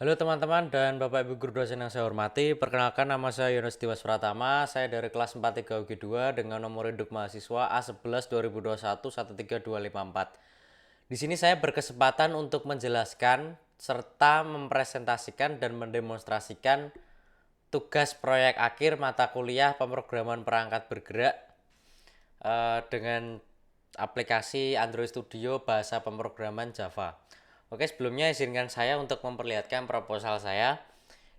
Halo teman-teman dan Bapak Ibu Guru dosen yang saya hormati. Perkenalkan, nama saya Yunus Dimas Pratama. Saya dari kelas 43 UG2 dengan nomor induk mahasiswa A11 2021 132554. Di sini saya berkesempatan untuk menjelaskan serta mempresentasikan dan mendemonstrasikan tugas proyek akhir mata kuliah pemrograman perangkat bergerak dengan aplikasi Android Studio bahasa pemrograman Java. Oke, sebelumnya izinkan saya untuk memperlihatkan proposal saya.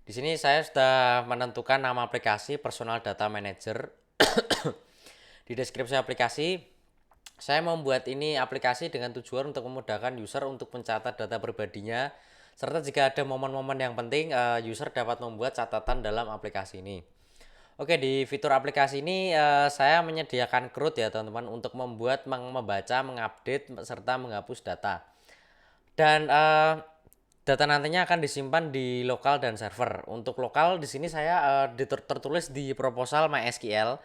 Di sini saya sudah menentukan nama aplikasi Personal Data Manager. Di deskripsi aplikasi, saya membuat ini aplikasi dengan tujuan untuk memudahkan user untuk mencatat data pribadinya, serta jika ada momen-momen yang penting, user dapat membuat catatan dalam aplikasi ini. Oke, di fitur aplikasi ini saya menyediakan CRUD ya teman-teman untuk membuat, membaca, mengupdate, serta menghapus data. Dan data nantinya akan disimpan di lokal dan server. Untuk lokal di sini saya tertulis di proposal MySQL,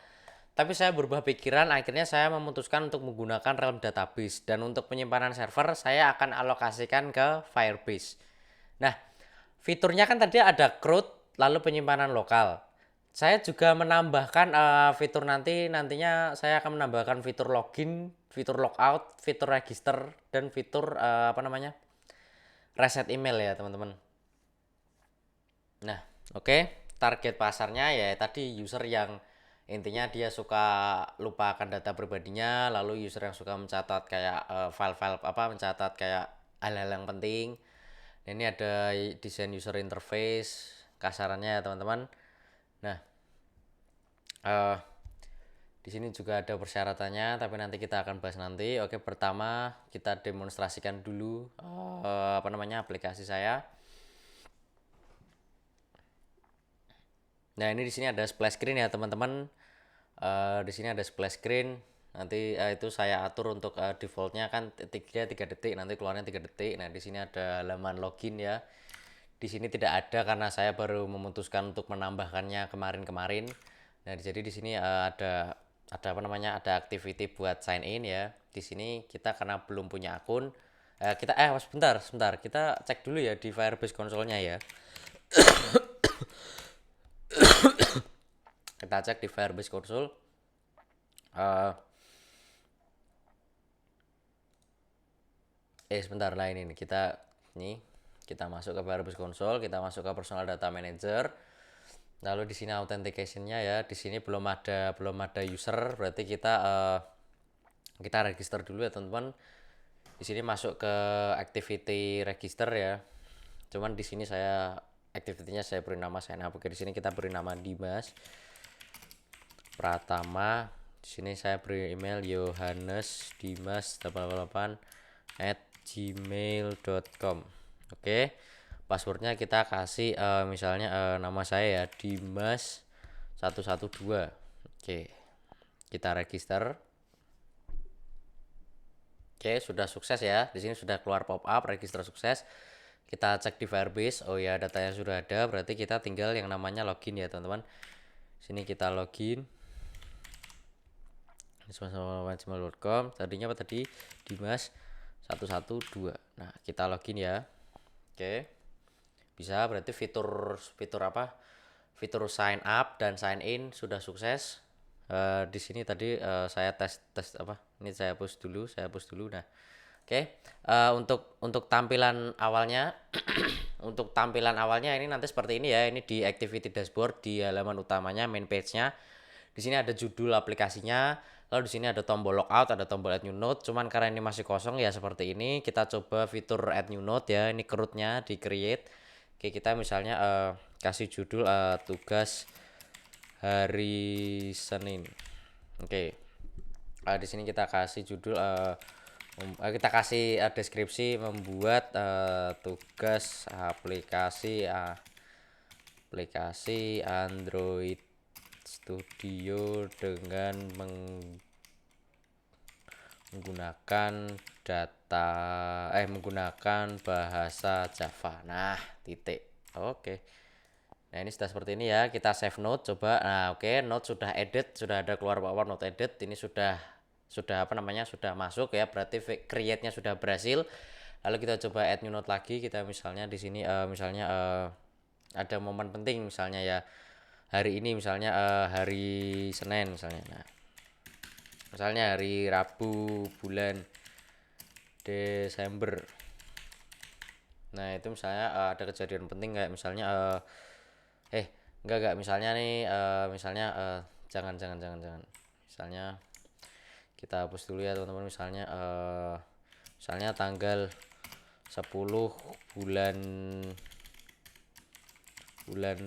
tapi saya berubah pikiran, akhirnya saya memutuskan untuk menggunakan Realm Database. Dan untuk penyimpanan server saya akan alokasikan ke Firebase. Nah, fiturnya kan tadi ada CRUD, lalu penyimpanan lokal. Saya juga menambahkan fitur nantinya saya akan menambahkan fitur login, fitur logout, fitur register, dan fitur apa namanya, reset email ya teman-teman. Nah, oke, target pasarnya ya tadi user yang intinya dia suka lupa akan data pribadinya, lalu user yang suka mencatat kayak file-file apa, mencatat kayak hal-hal yang penting. Nah, ini ada desain user interface kasarannya ya teman-teman. Nah, eh di sini juga ada persyaratannya, tapi nanti kita akan bahas nanti. Oke, pertama kita demonstrasikan dulu apa namanya, aplikasi saya. Nah, ini di sini ada splash screen ya teman-teman. Di sini ada splash screen. Nanti itu saya atur untuk defaultnya kan 3 detik, nanti keluarnya 3 detik. Nah, di sini ada halaman login ya. Di sini tidak ada karena saya baru memutuskan untuk menambahkannya kemarin-kemarin. Nah, jadi di sini ada apa namanya? Ada activity buat sign in ya. Di sini kita karena belum punya akun, kita sebentar, kita cek dulu ya di Firebase konsolnya ya. Kita cek di Firebase konsol. Eh sebentar lah, ini nih, kita masuk ke Firebase Console, kita masuk ke Personal Data Manager. Lalu di sini authentication-nya ya, di sini belum ada user, berarti kita register dulu ya teman-teman. Di sini masuk ke activity register ya. Cuman di sini saya activity-nya saya beri nama sign up. Oke, di sini kita beri nama Dimas Pratama. Di sini saya beri email yohanes888@gmail.com. Oke, passwordnya kita kasih misalnya nama saya ya Dimas 112. Oke, kita register. Oke, sudah sukses ya. Di sini sudah keluar pop up register sukses. Kita cek di Firebase. Oh ya, datanya sudah ada. Berarti kita tinggal yang namanya login ya, teman-teman. Sini kita login. Dimas@gmail.com. Tadinya apa tadi? Dimas 112. Nah, kita login ya. Oke. Bisa, berarti fitur fitur apa? Fitur sign up dan sign in sudah sukses. Di sini tadi saya tes tes apa? Ini saya hapus dulu. Nah, oke. Untuk tampilan awalnya untuk tampilan awalnya ini nanti seperti ini ya. Ini di activity dashboard di halaman utamanya, main page-nya. Di sini ada judul aplikasinya, lalu di sini ada tombol logout, ada tombol add new note. Cuman karena ini masih kosong ya seperti ini, kita coba fitur add new note ya. Ini CRUD-nya di create. Oke, kita misalnya kasih judul tugas hari Senin. Oke. Di sini kita kasih judul kita kasih deskripsi membuat tugas aplikasi Android Studio dengan menggunakan bahasa Java. Nah, titik. Oke. Nah, ini sudah seperti ini ya. Kita save note coba. Nah, oke, note sudah edit, sudah ada keluar bawah note edit. Ini sudah apa namanya? Sudah masuk ya. Berarti create-nya sudah berhasil. Lalu kita coba add new note lagi, kita misalnya di sini misalnya ada momen penting misalnya ya, hari ini misalnya hari Senin misalnya. Nah, misalnya hari Rabu bulan Desember. Nah, itu misalnya ada kejadian penting kayak misalnya enggak misalnya nih misalnya jangan. Misalnya kita hapus dulu ya teman-teman, misalnya tanggal 10 bulan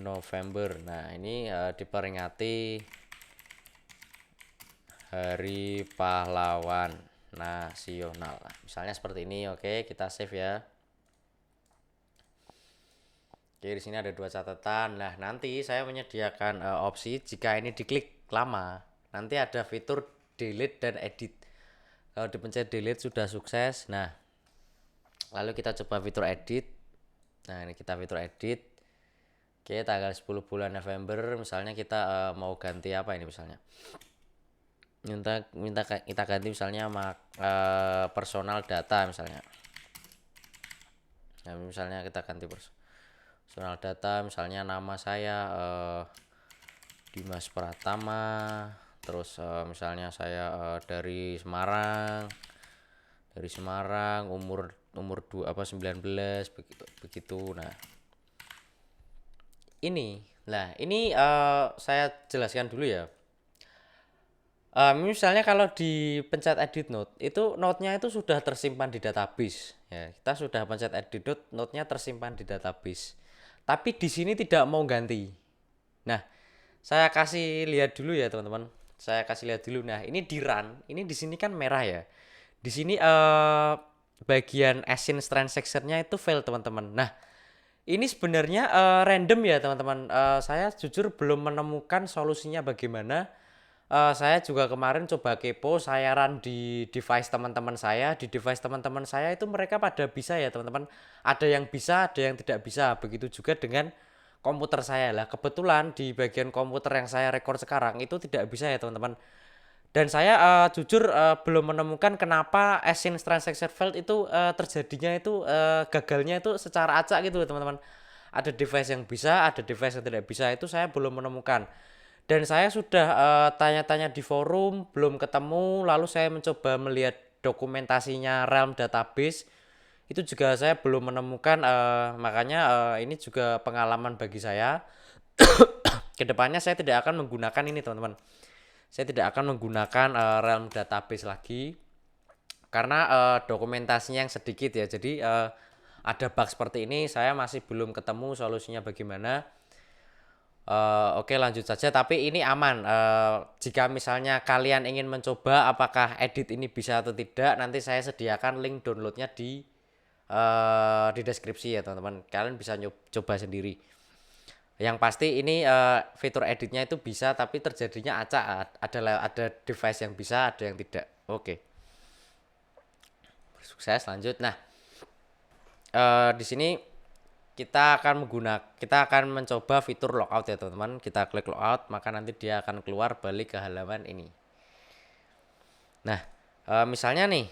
November. Nah, ini diperingati Hari Pahlawan Nasional. Nah, misalnya seperti ini. Oke, kita save ya. Oke, di sini ada 2 catatan. Nah, nanti saya menyediakan opsi jika ini diklik lama, nanti ada fitur delete dan edit. Kalau dipencet delete sudah sukses. Nah, lalu kita coba fitur edit. Nah, ini kita fitur edit. Oke, tanggal 10 bulan November misalnya kita mau ganti apa ini misalnya. Kita ganti misalnya personal data misalnya. Nah, misalnya kita ganti personal data, misalnya nama saya Dimas Pratama, terus misalnya saya dari Semarang, umur 19 begitu. Nah, ini saya jelaskan dulu ya. Misalnya kalau dipencet edit note, itu note-nya itu sudah tersimpan di database. Ya, kita sudah pencet edit note, note-nya tersimpan di database. Tapi di sini tidak mau ganti. Nah, saya kasih lihat dulu ya teman-teman. Saya kasih lihat dulu. Nah, ini di run, ini di sini kan merah ya. Di sini bagian async transaction-nya itu fail teman-teman. Nah, ini sebenarnya random ya teman-teman. Saya jujur belum menemukan solusinya bagaimana. Saya juga kemarin coba kepo, saya run di device teman-teman saya. Di device teman-teman saya itu mereka pada bisa ya teman-teman. Ada yang bisa, ada yang tidak bisa. Begitu juga dengan komputer saya lah. Kebetulan di bagian komputer yang saya record sekarang itu tidak bisa ya teman-teman. Dan saya jujur belum menemukan kenapa async transaction failed itu terjadinya itu gagalnya itu secara acak gitu loh teman-teman. Ada device yang bisa, ada device yang tidak bisa, itu saya belum menemukan. Dan saya sudah tanya-tanya di forum, belum ketemu. Lalu saya mencoba melihat dokumentasinya Realm Database, itu juga saya belum menemukan. Makanya ini juga pengalaman bagi saya. Kedepannya saya tidak akan menggunakan ini teman-teman. Saya tidak akan menggunakan Realm Database lagi karena dokumentasinya yang sedikit ya. Jadi ada bug seperti ini, saya masih belum ketemu solusinya bagaimana. Oke, lanjut saja, tapi ini aman. Jika misalnya kalian ingin mencoba apakah edit ini bisa atau tidak, nanti saya sediakan link downloadnya di deskripsi ya teman-teman. Kalian bisa coba sendiri. Yang pasti ini fitur editnya itu bisa, tapi terjadinya acak. Ada device yang bisa, ada yang tidak. Oke, sukses, lanjut. Nah, di sini kita akan mencoba fitur logout ya teman-teman. Kita klik logout, maka nanti dia akan keluar balik ke halaman ini. Nah, misalnya nih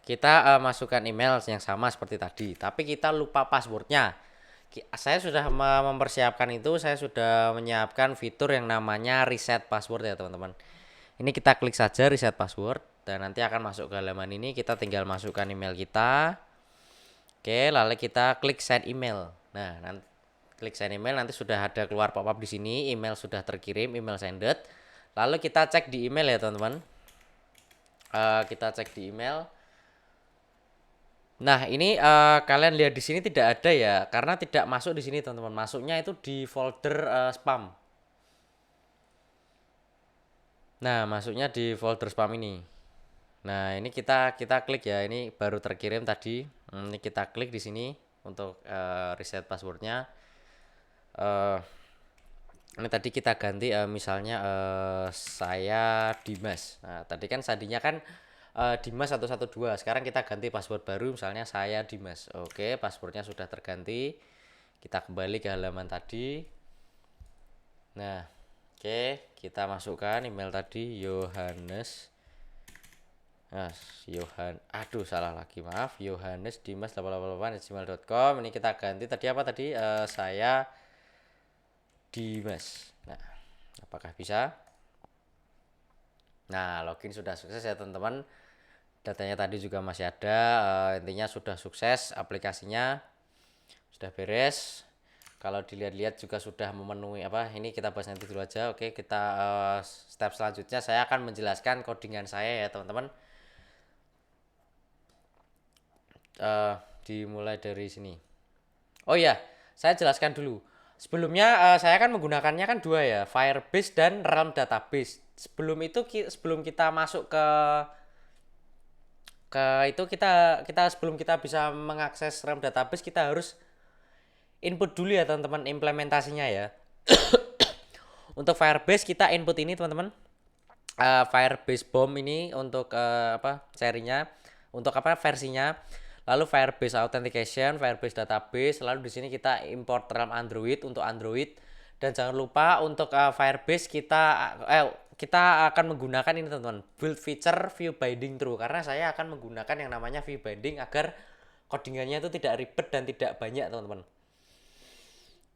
kita masukkan email yang sama seperti tadi, tapi kita lupa passwordnya. Saya sudah mempersiapkan itu, saya sudah menyiapkan fitur yang namanya reset password ya teman-teman. Ini kita klik saja reset password dan nanti akan masuk ke halaman ini. Kita tinggal masukkan email kita. Oke, lalu kita klik send email. Nah, nanti klik send email, nanti sudah ada keluar pop-up di sini, email sudah terkirim, email sended. Lalu kita cek di email ya teman-teman. Kita cek di email. Nah, ini kalian lihat di sini tidak ada ya, karena tidak masuk di sini teman-teman. Masuknya itu di folder spam. Nah, masuknya di folder spam ini. Nah, ini kita klik ya, ini baru terkirim tadi. Ini kita klik di sini untuk reset passwordnya. Ini tadi kita ganti misalnya saya Dimas. Nah, tadi kan sandinya kan Dimas 112. Sekarang kita ganti password baru, misalnya saya Dimas. Oke, passwordnya sudah terganti. Kita kembali ke halaman tadi. Nah, oke, kita masukkan email tadi Yohanes Nah, aduh salah lagi, maaf. Yohanes Dimas 888@gmail.com. Ini kita ganti tadi apa tadi? Saya Dimas. Nah, apakah bisa? Nah, login sudah sukses ya teman-teman. Datanya tadi juga masih ada. Intinya sudah sukses, aplikasinya sudah beres. Kalau dilihat-lihat juga sudah memenuhi apa? Ini kita bahas nanti dulu aja. Oke, kita step selanjutnya saya akan menjelaskan codingan saya ya teman-teman. Dimulai dari sini. Oh iya, saya jelaskan dulu. Sebelumnya saya kan menggunakannya kan dua ya, Firebase dan Realm Database. Sebelum kita masuk ke itu kita sebelum kita bisa mengakses Realm Database kita harus input dulu ya teman-teman implementasinya ya. Untuk Firebase kita input ini teman-teman. Firebase Bomb ini untuk apa serinya, untuk apa versinya. Lalu Firebase Authentication, Firebase Database, lalu di sini kita import Realm Android untuk Android. Dan jangan lupa untuk Firebase kita akan menggunakan ini teman-teman, build feature view binding true, karena saya akan menggunakan yang namanya view binding agar codingannya itu tidak ribet dan tidak banyak teman-teman.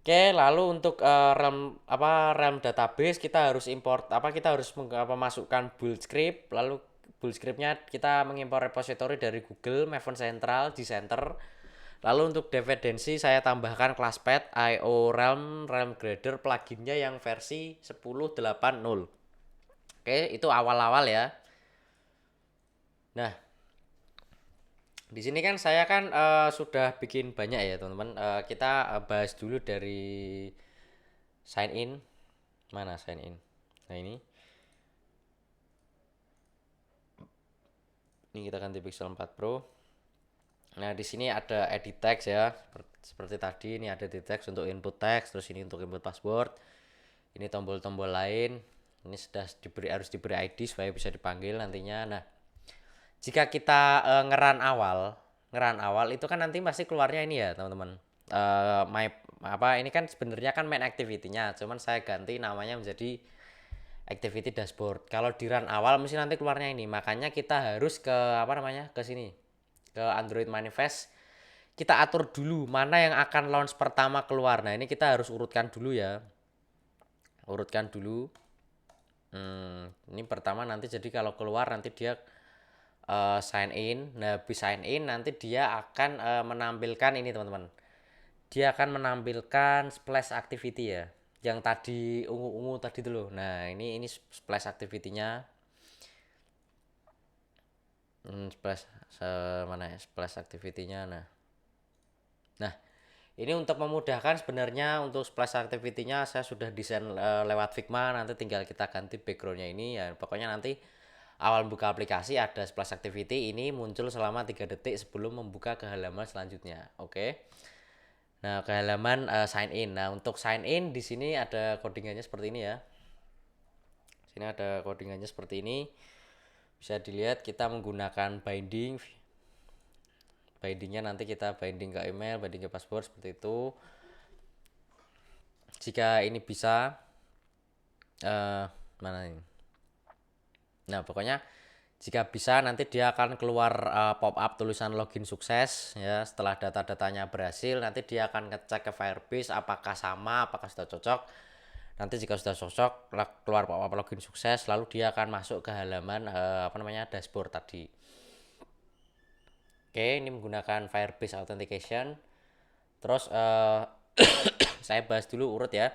Oke, lalu untuk Realm database kita harus import kita harus masukkan build script, lalu build scriptnya kita mengimpor repository dari Google Maven Central di center. Lalu untuk dependensi saya tambahkan classpath IO Realm Grader pluginnya yang versi 10.8.0. Oke, itu awal-awal ya. Nah, di sini kan saya kan sudah bikin banyak ya teman-teman. Kita bahas dulu dari sign in. Mana sign in? Nah ini kita ganti Pixel 4 Pro. Nah di sini ada edit text ya, seperti tadi ini ada edit text untuk input text, terus ini untuk input password. Ini tombol-tombol lain. Ini harus diberi ID supaya bisa dipanggil nantinya. Nah jika kita ngeran awal itu kan nanti pasti keluarnya ini ya teman-teman. Ini kan sebenarnya kan main activity-nya, cuman saya ganti namanya menjadi activity dashboard. Kalau di run awal mesti nanti keluarnya ini, makanya kita harus ke ke sini, ke Android manifest. Kita atur dulu mana yang akan launch pertama keluar. Nah ini kita harus urutkan dulu ya, urutkan dulu. Ini pertama nanti, jadi kalau keluar nanti dia sign in. Nah habis sign in nanti dia akan menampilkan ini teman-teman, dia akan menampilkan splash activity ya, yang tadi ungu-ungu tadi itu loh. Nah ini splash activity-nya. Splash mana ya splash activity-nya. Nah ini untuk memudahkan sebenarnya untuk splash activity-nya saya sudah desain lewat Figma. Nanti tinggal kita ganti background-nya ini ya. Pokoknya nanti awal buka aplikasi ada splash activity ini muncul selama 3 detik sebelum membuka ke halaman selanjutnya. Oke. Nah, ke halaman sign in. Nah, untuk sign in di sini ada codingannya seperti ini ya. Sini ada codingannya seperti ini. Bisa dilihat kita menggunakan binding. Bindingnya nanti kita binding ke email, binding ke password seperti itu. Jika ini bisa mana ini? Nah, pokoknya jika bisa nanti dia akan keluar pop up tulisan login sukses ya. Setelah data-datanya berhasil nanti dia akan ngecek ke Firebase apakah sama, apakah sudah cocok. Nanti jika sudah cocok keluar pop up login sukses, lalu dia akan masuk ke halaman dashboard tadi. Oke, ini menggunakan Firebase Authentication. Terus saya bahas dulu urut ya.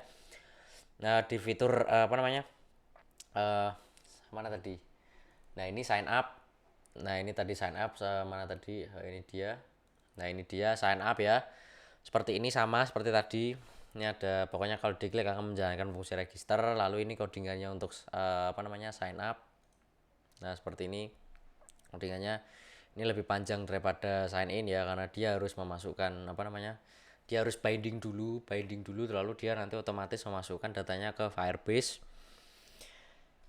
Nah di fitur mana tadi? Nah ini sign up. Nah ini tadi sign up mana tadi? Ini dia. Nah ini dia sign up ya. Seperti ini sama seperti tadi. Ini ada pokoknya kalau diklik akan menjalankan fungsi register. Lalu ini codingannya untuk sign up. Nah seperti ini codingannya. Ini lebih panjang daripada sign in ya, karena dia harus memasukkan dia harus binding dulu lalu dia nanti otomatis memasukkan datanya ke Firebase.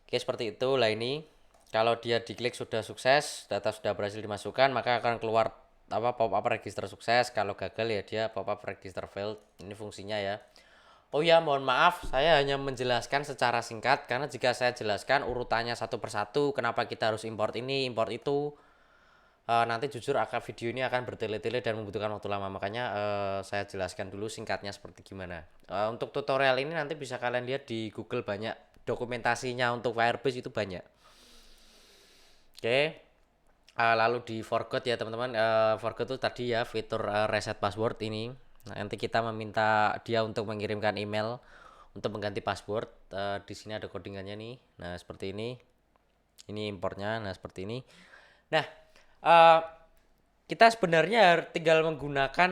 Oke seperti itu lah. Ini kalau dia diklik sudah sukses, data sudah berhasil dimasukkan, maka akan keluar pop up register sukses. Kalau gagal ya dia pop up register failed. Ini fungsinya ya. Oh ya, mohon maaf, saya hanya menjelaskan secara singkat karena jika saya jelaskan urutannya satu persatu, kenapa kita harus import ini, import itu, nanti jujur akan video ini akan bertele-tele dan membutuhkan waktu lama. Makanya saya jelaskan dulu singkatnya seperti gimana. Untuk tutorial ini nanti bisa kalian lihat di Google, banyak dokumentasinya untuk Firebase itu banyak. Oke. Lalu di forgot ya teman-teman, forgot itu tadi ya fitur reset password ini. Nah, nanti kita meminta dia untuk mengirimkan email untuk mengganti password. Di sini ada codingannya nih. Nah, seperti ini. Ini importnya. Nah, seperti ini. Nah, uh, kita sebenarnya tinggal menggunakan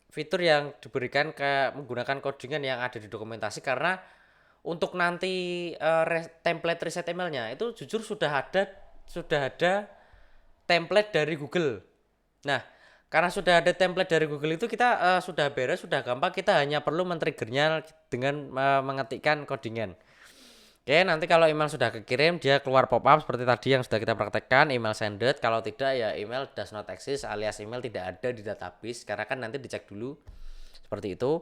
fitur yang diberikan ke menggunakan codingan yang ada di dokumentasi, karena untuk nanti template reset emailnya itu jujur sudah ada template dari Google. Nah, karena sudah ada template dari Google itu kita sudah beres, sudah gampang, kita hanya perlu men-triggernya dengan mengetikkan codingan. Oke, nanti kalau email sudah kekirim, dia keluar pop-up seperti tadi yang sudah kita praktekkan, email sended. Kalau tidak ya email does not exist, alias email tidak ada di database, karena kan nanti dicek dulu. Seperti itu.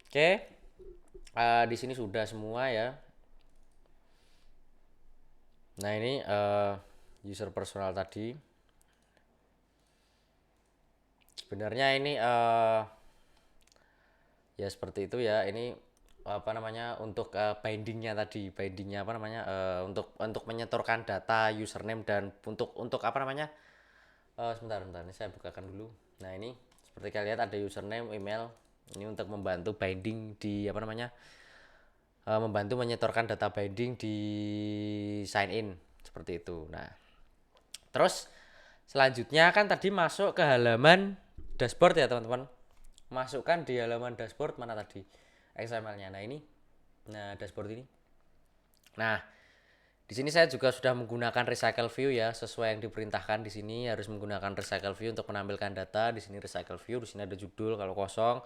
Oke. Di sini sudah semua ya. Nah, ini user personal tadi. Sebenarnya ini ya seperti itu ya. Ini apa namanya, untuk bindingnya tadi, bindingnya apa namanya, untuk menyetorkan data username dan untuk apa namanya, sebentar ini saya bukakan dulu. Nah, ini seperti kalian lihat ada username, email. Ini untuk membantu binding di apa namanya, membantu menyetorkan data binding di sign in seperti itu. Nah, terus selanjutnya kan tadi masuk ke halaman dashboard ya teman-teman. Masukkan di halaman dashboard mana tadi XML-nya. Nah, ini. Nah, dashboard ini. Nah, di sini saya juga sudah menggunakan recycle view ya, sesuai yang diperintahkan di sini harus menggunakan recycle view untuk menampilkan data. Di sini recycle view, di sini ada judul kalau kosong.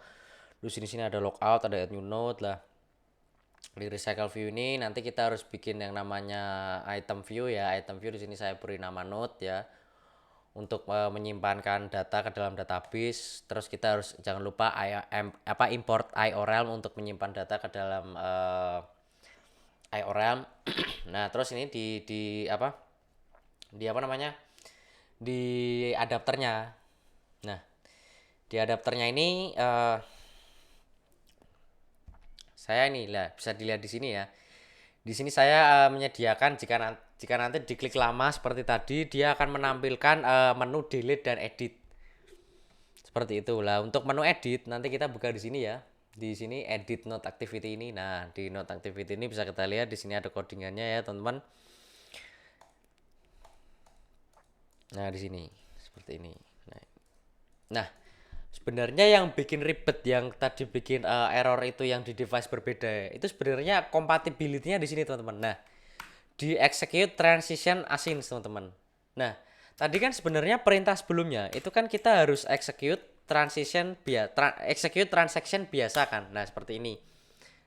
Terus di sini ada logout, ada add new node lah. Di recycle view ini nanti kita harus bikin yang namanya item view ya. Item view di sini saya beri nama node ya, untuk menyimpankan data ke dalam database. Terus kita harus jangan lupa import IORealm untuk menyimpan data ke dalam IORealm. Nah, terus ini di apa namanya, di adapternya. Nah, di adapternya ini saya ini lah bisa dilihat di sini ya. Di sini saya menyediakan jika nanti diklik lama seperti tadi, dia akan menampilkan menu delete dan edit. Seperti itulah. Untuk menu edit nanti kita buka di sini ya. Di sini edit node activity ini. Nah, di node activity ini bisa kita lihat di sini ada codingannya ya, teman-teman. Nah, di sini seperti ini. Nah, sebenarnya yang bikin ribet, yang tadi bikin error itu yang di device berbeda, itu sebenarnya compatibility-nya di sini teman-teman. Nah, di execute transition async teman-teman. Nah, tadi kan sebenarnya perintah sebelumnya itu kan kita harus execute execute transaction biasa kan. Nah, seperti ini.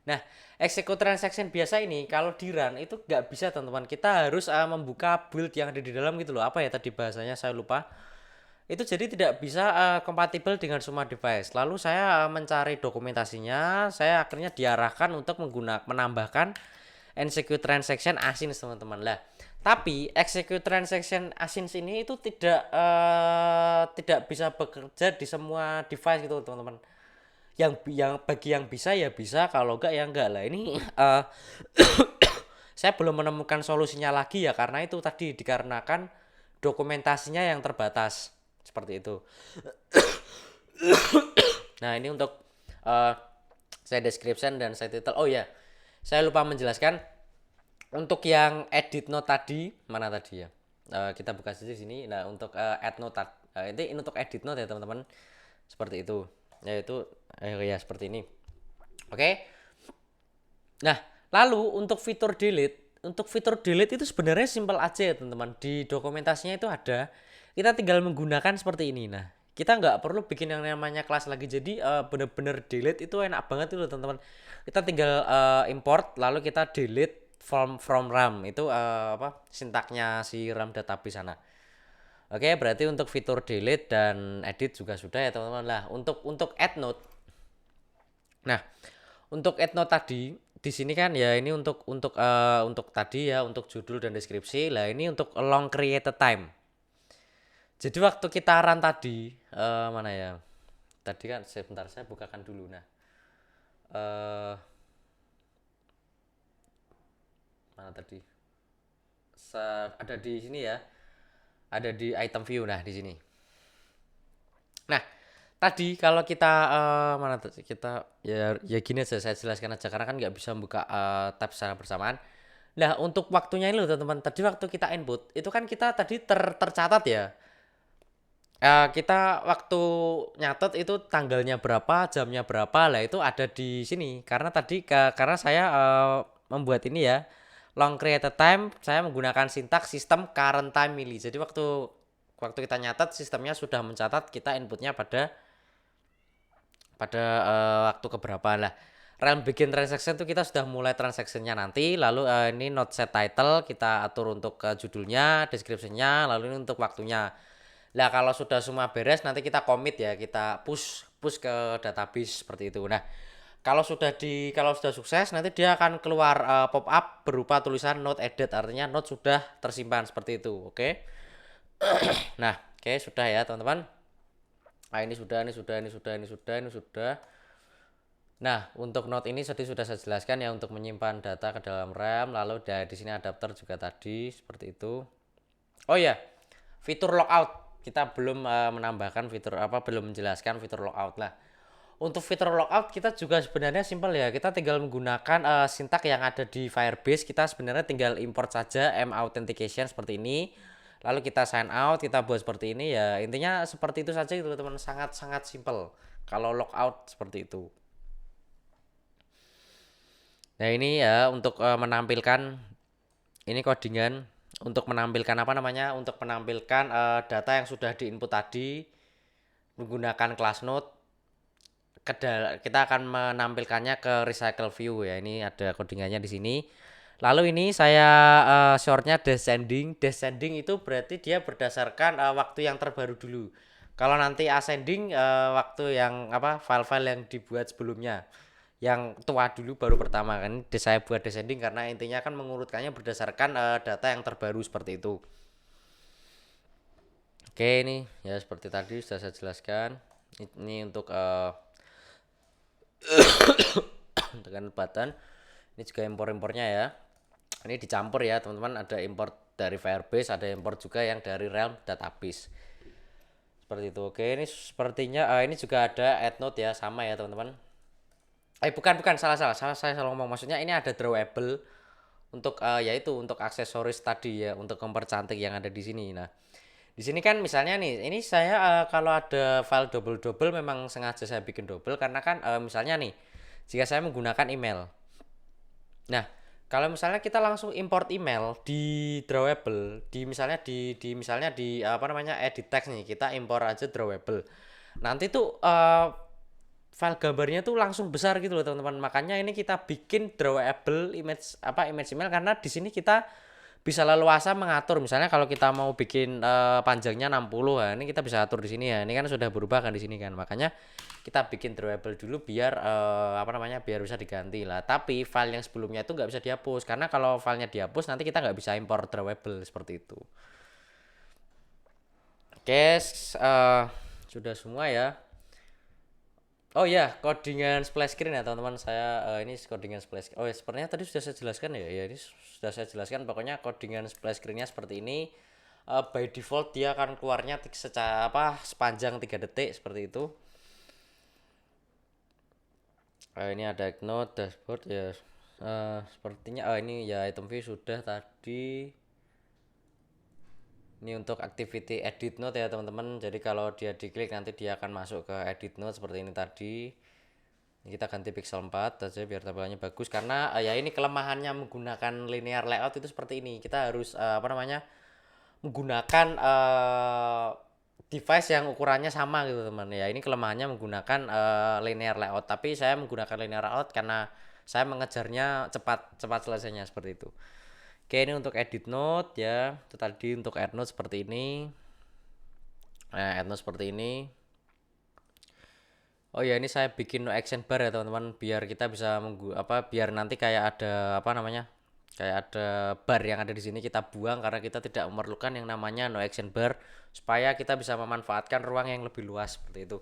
Nah, execute transaction biasa ini kalau di run itu nggak bisa teman-teman. Kita harus membuka build yang ada di dalam gitu loh. Apa ya tadi bahasanya saya lupa. Itu jadi tidak bisa kompatibel dengan semua device. Lalu saya mencari dokumentasinya, saya akhirnya diarahkan untuk menambahkan execute transaction async teman-teman lah. Tapi execute transaction async ini itu tidak bisa bekerja di semua device gitu teman-teman. Yang bagi yang bisa ya bisa, kalau enggak ya enggak lah. Ini saya belum menemukan solusinya lagi ya, karena itu tadi dikarenakan dokumentasinya yang terbatas seperti itu. Nah, ini untuk saya description dan saya title. Oh ya, saya lupa menjelaskan untuk yang edit note tadi, mana tadi ya, kita buka saja di sini. Nah, untuk add note ini untuk edit note ya teman-teman, seperti itu, yaitu ya seperti ini. Oke. Nah, lalu untuk fitur delete itu sebenarnya simpel aja ya teman-teman. Di dokumentasinya itu ada, kita tinggal menggunakan seperti ini. Nah, kita nggak perlu bikin yang namanya kelas lagi. Jadi bener-bener delete itu enak banget itu teman-teman. Kita tinggal import lalu kita delete from RAM. Itu sintaknya si RAM database sana. Oke, berarti untuk fitur delete dan edit juga sudah ya teman-teman. Lah, untuk add note Nah, untuk EndNote tadi di sini kan ya ini untuk tadi ya untuk judul dan deskripsi. Lah ini untuk long created time. Jadi waktu kita run tadi mana ya? Tadi kan sebentar saya bukakan dulu. Nah, eh mana tadi? Ada di sini ya. Ada di item view nah di sini. Nah, tadi kalau kita mana tadi kita ya gini aja saya jelaskan aja karena kan nggak bisa buka tab secara bersamaan. Nah, untuk waktunya ini loh teman-teman. Tadi waktu kita input itu kan kita tadi tercatat ya. Kita waktu nyatet itu tanggalnya berapa, jamnya berapa, lah itu ada di sini. Karena tadi karena saya membuat ini ya, long created time, saya menggunakan sintaks sistem current time milli. Jadi waktu waktu kita nyatet sistemnya sudah mencatat kita inputnya pada pada waktu keberapa lah. Realm begin transaction itu kita sudah mulai transactionnya nanti, lalu ini not set title kita atur untuk judulnya, descriptionnya, lalu ini untuk waktunya. Nah, kalau sudah semua beres nanti kita commit ya, kita push push ke database seperti itu. Nah, kalau sudah sukses nanti dia akan keluar pop up berupa tulisan note added, artinya note sudah tersimpan seperti itu. Oke. Nah, oke sudah ya, teman-teman. Nah, ini sudah. Nah, untuk note ini tadi sudah saya jelaskan ya untuk menyimpan data ke dalam RAM, lalu di sini adapter juga tadi seperti itu. Oh ya, fitur logout kita belum menambahkan fitur apa belum menjelaskan fitur logout lah. Untuk fitur logout kita juga sebenarnya simpel ya. Kita tinggal menggunakan sintak yang ada di Firebase. Kita sebenarnya tinggal import saja m authentication seperti ini. Lalu kita sign out, kita buat seperti ini ya. Intinya seperti itu saja gitu teman, sangat-sangat simpel. Kalau logout seperti itu. Nah, ini ya untuk menampilkan ini codingan untuk menampilkan apa namanya? Untuk menampilkan data yang sudah diinput tadi menggunakan class node. Kita akan menampilkannya ke recycle view ya. Ini ada codingannya di sini. Lalu ini saya shortnya descending. Descending itu berarti dia berdasarkan waktu yang terbaru dulu. Kalau nanti ascending waktu yang apa file-file yang dibuat sebelumnya. Yang tua dulu baru pertama kan. Saya buat descending karena intinya kan mengurutkannya berdasarkan data yang terbaru seperti itu. Oke, ini ya seperti tadi sudah saya jelaskan. Ini untuk tekan button. Ini juga impor-impornya ya. Ini dicampur ya teman-teman, ada import dari Firebase, ada import juga yang dari Realm database seperti itu. Oke, ini sepertinya ini juga ada add node ya, sama ya teman-teman. Bukan saya salah ngomong, maksudnya ini ada drawable untuk yaitu untuk aksesoris tadi ya, untuk mempercantik yang ada di sini. Nah, di sini kan misalnya nih, ini saya kalau ada file double memang sengaja saya bikin double karena kan misalnya nih, jika saya menggunakan email. Nah, kalau misalnya kita langsung import email di drawable, misalnya di apa namanya edit text nih, kita import aja drawable. Nanti tuh file gambarnya tuh langsung besar gitu loh teman-teman. Makanya ini kita bikin drawable image email karena di sini kita bisa leluasa mengatur. Misalnya kalau kita mau bikin panjangnya 60 ya, ini kita bisa atur di sini ya. Ini kan sudah berubah kan di sini kan. Makanya kita bikin drawable dulu biar apa namanya biar bisa diganti lah. Tapi file yang sebelumnya itu nggak bisa dihapus karena kalau filenya dihapus nanti kita nggak bisa import drawable seperti itu. Oke, sudah semua ya. Oh ya, codingan splash screen ya teman-teman. Saya ini codingan splash. Oh ya, sepertinya tadi sudah saya jelaskan ya. Ya ini sudah saya jelaskan. Pokoknya codingan splash screennya seperti ini. By default dia akan keluarnya secara apa sepanjang 3 detik seperti itu. Ini ada note dashboard ya. Sepertinya ini ya item view sudah tadi. Ini untuk activity edit note ya teman-teman. Jadi kalau dia diklik nanti dia akan masuk ke edit note seperti ini tadi. Ini kita ganti pixel 4 saja biar tampilannya bagus karena ya ini kelemahannya menggunakan linear layout itu seperti ini. Kita harus apa namanya? Menggunakan device yang ukurannya sama gitu teman ya. Ini kelemahannya menggunakan linear layout, tapi saya menggunakan linear layout karena saya mengejarnya cepat selesainya seperti itu. Oke, ini untuk edit note ya. Itu tadi untuk add note seperti ini. Nah, add note seperti ini. Oh ya, ini saya bikin no action bar ya teman-teman, biar kita bisa biar nanti kayak ada apa namanya, kayak ada bar yang ada di sini kita buang karena kita tidak memerlukan yang namanya no action bar, supaya kita bisa memanfaatkan ruang yang lebih luas seperti itu.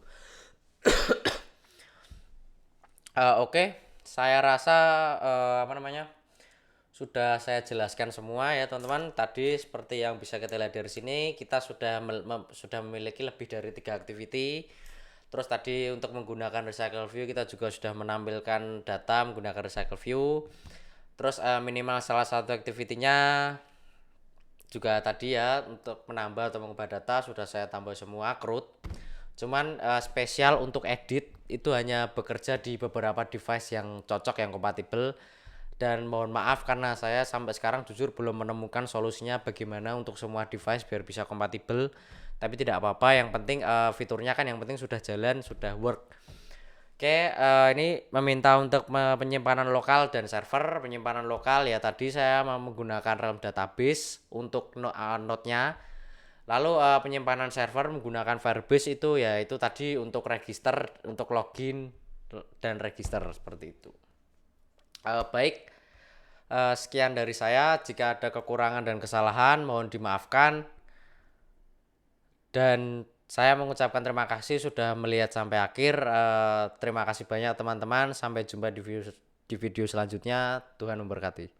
Oke, saya rasa apa namanya, sudah saya jelaskan semua ya teman-teman. Tadi seperti yang bisa kita lihat dari sini, kita sudah memiliki lebih dari 3 activity. Terus tadi untuk menggunakan recycle view kita juga sudah menampilkan data menggunakan recycle view. Terus minimal salah satu activity-nya juga tadi ya, untuk menambah atau mengubah data sudah saya tambah semua CRUD. Cuman spesial untuk edit itu hanya bekerja di beberapa device yang cocok, yang kompatibel. Dan mohon maaf karena saya sampai sekarang jujur belum menemukan solusinya bagaimana untuk semua device biar bisa kompatibel. Tapi tidak apa-apa, yang penting fiturnya kan yang penting sudah jalan, sudah work. Oke, ini meminta untuk penyimpanan lokal dan server. Penyimpanan lokal ya tadi saya menggunakan realm database untuk node-nya. Lalu penyimpanan server menggunakan Firebase, itu ya itu tadi untuk register, untuk login dan register seperti itu. Baik, sekian dari saya. Jika ada kekurangan dan kesalahan mohon dimaafkan. Dan saya mengucapkan terima kasih sudah melihat sampai akhir. Terima kasih banyak teman-teman. Sampai jumpa di video selanjutnya. Tuhan memberkati.